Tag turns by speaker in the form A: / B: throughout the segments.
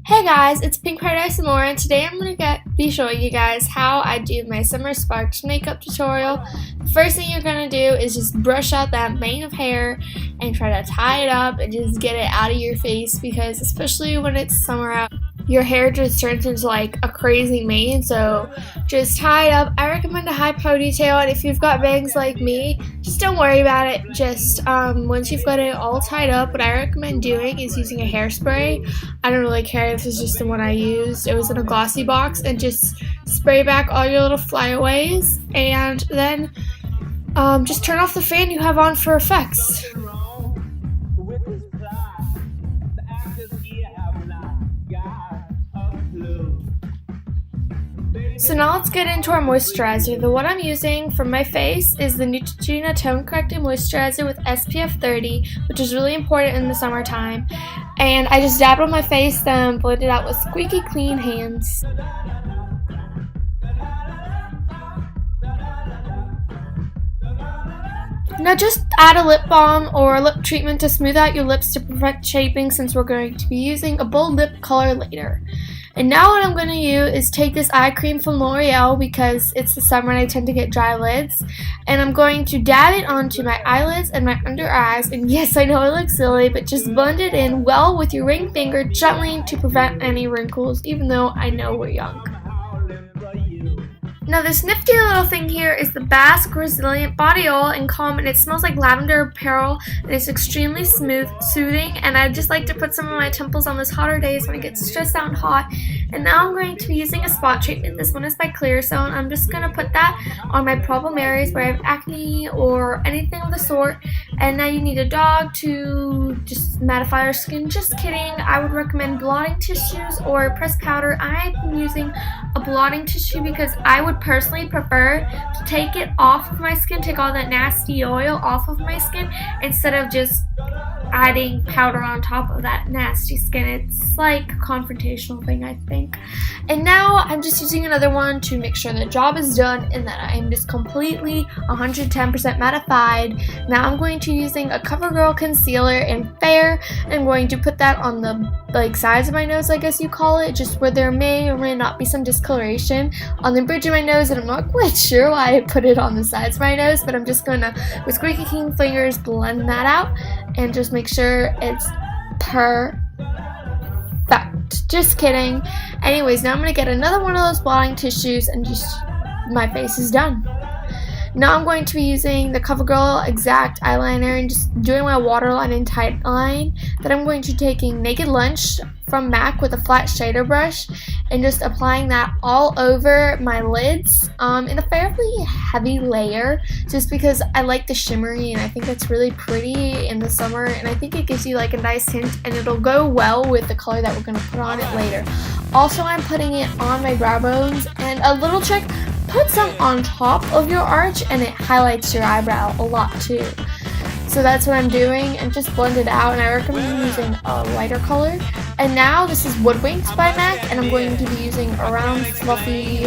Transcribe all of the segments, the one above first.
A: Hey guys, it's Pink Paradise and more, and today I'm going to be showing you guys how I do my Summer Sparks makeup tutorial. The first thing you're going to do is just brush out that mane of hair and try to tie it up and just get it out of your face, because especially when it's summer out, your hair just turns into like a crazy mane, so just tie it up. I recommend a high ponytail, and if you've got bangs like me, just don't worry about it. Just once you've got it all tied up, what I recommend doing is using a hairspray. I don't really care, this is just the one I used. It was in a glossy box, and just spray back all your little flyaways, and then just turn off the fan you have on for effects. So now let's get into our moisturizer. The one I'm using for my face is the Neutrogena Tone Correcting Moisturizer with SPF 30, which is really important in the summertime. And I just dabbed on my face, then blended it out with squeaky clean hands. Now just add a lip balm or a lip treatment to smooth out your lips to prevent chafing, since we're going to be using a bold lip color later. And now what I'm going to use is take this eye cream from L'Oreal, because it's the summer and I tend to get dry lids. And I'm going to dab it onto my eyelids and my under eyes. And yes, I know it looks silly, but just blend it in well with your ring finger gently to prevent any wrinkles, even though I know we're young. Now this nifty little thing here is the Basque Resilient Body Oil in Calm, and it smells like lavender pearl, and it's extremely smooth, soothing, and I just like to put some on my temples on these hotter days when it gets stressed out and hot. And now I'm going to be using a spot treatment. This one is by Clearzone. I'm just going to put that on my problem areas where I have acne or anything of the sort. And now you need a dog to just mattify your skin. Just kidding. I would recommend blotting tissues or pressed powder. I'm using a blotting tissue because I would personally prefer to take it off of my skin, take all that nasty oil off of my skin, instead of just adding powder on top of that nasty skin. It's like a confrontational thing, I think. And now I'm just using another one to make sure the job is done and that I am just completely 110% mattified. Now I'm going to be using a CoverGirl concealer in Fair. I'm going to put that on the sides of my nose, I guess you call it, just where there may or may not be some discoloration on the bridge of my nose, and I'm not quite sure why I put it on the sides of my nose, but I'm just gonna, with squeaky clean fingers, blend that out and just make sure it's perfect. Just kidding. Anyways, now I'm gonna get another one of those blotting tissues, and just my face is done. Now I'm going to be using the CoverGirl Exact eyeliner and just doing my waterline and tight line. Then I'm going to be taking Naked Lunch from MAC with a flat shader brush and just applying that all over my lids in a fairly heavy layer, just because I like the shimmery and I think it's really pretty in the summer, and I think it gives you like a nice hint, and it'll go well with the color that we're going to put on it later. Also, I'm putting it on my brow bones, and a little trick, put some on top of your arch and it highlights your eyebrow a lot too. So that's what I'm doing, and just blend it out, and I recommend using a lighter color. And now this is Woodwinked by MAC, and I'm going to be using a round fluffy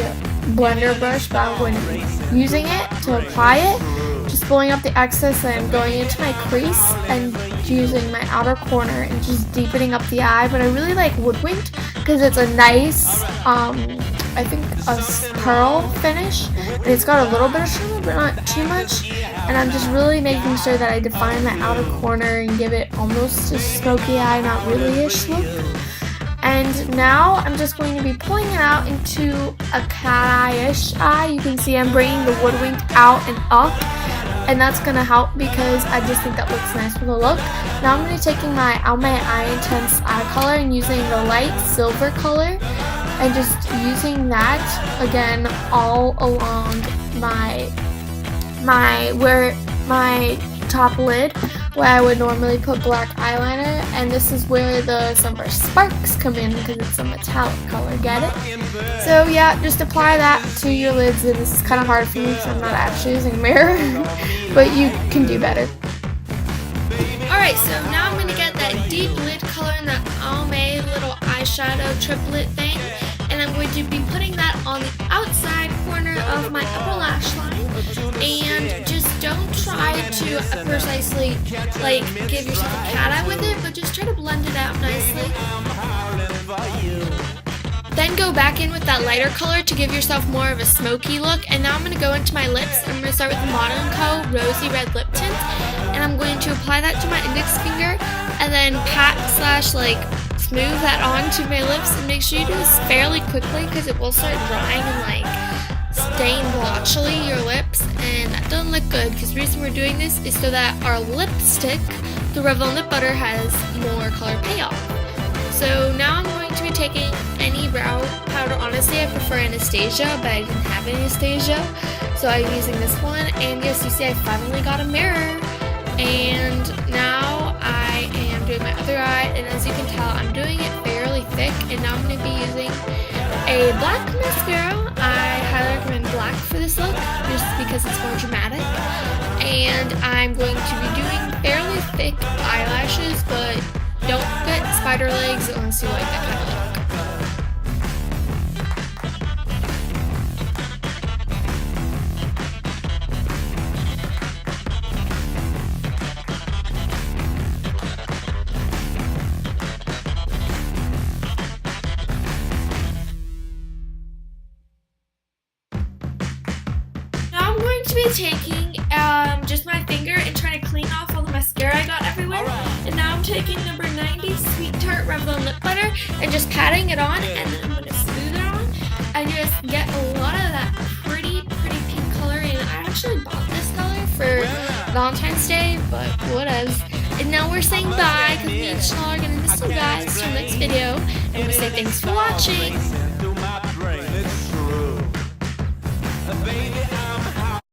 A: blender brush, but I'm going to be using it to apply it, just pulling up the excess, and I'm going into my crease and using my outer corner and just deepening up the eye. But I really like Woodwinked because it's a nice I think a pearl finish, and it's got a little bit of shimmer but not too much, and I'm just really making sure that I define my outer corner and give it almost a smoky eye, not really-ish look. And now I'm just going to be pulling it out into a cat eye-ish eye. You can see I'm bringing the Woodwinked out and up, and that's going to help because I just think that looks nice with the look. Now I'm going to be taking my Almay Eye Intense eye color and using the light silver color, and just using that again all along my top lid, where I would normally put black eyeliner, and this is where the Summer Sparks come in because it's a metallic color, get it? So yeah, just apply that to your lids, and this is kind of hard for me because I'm not actually using a mirror, but you can do better. Alright, so now I'm going to get that deep lid color in that Almay little eyeshadow triplet thing, and I'm going to be putting that on the outside corner of my upper lash line, and just don't try to precisely give yourself a cat eye with it, but just try to blend it out nicely. Then go back in with that lighter color to give yourself more of a smoky look. And now I'm going to go into my lips. I'm going to start with the Modern Co. Rosy Red Lip Tint. And I'm going to apply that to my index finger. And then pat / like smooth that onto my lips. And make sure you do this fairly quickly because it will start drying and like stain blotchily your lips. And that doesn't look good because the reason we're doing this is so that our lipstick, the Revlon Lip Butter, has more color payoff. So now I'm going to be taking any brow powder. Honestly, I prefer Anastasia, but I didn't have Anastasia, so I'm using this one. And yes, you see I finally got a mirror. And now I am doing my other eye, and as you can tell, I'm doing it fairly thick. And now I'm going to be using a black mascara. I highly recommend black for this look, just because it's more dramatic. And I'm going to be doing fairly thick eyelashes, but don't get spider legs unless you like that kind of look. Now I'm going to be taking just my finger and trying to clean off all the mascara I got everywhere. And now I'm taking number 90 Sweet Tart Revlon Lip Butter and just patting it on, and then I'm going to smooth it on and just get a lot of that pretty pink color. And I actually bought this color for Valentine's Day, but whatevs. And now we're saying bye because me and Chanel are going to miss you guys till next video. And we say thanks for watching.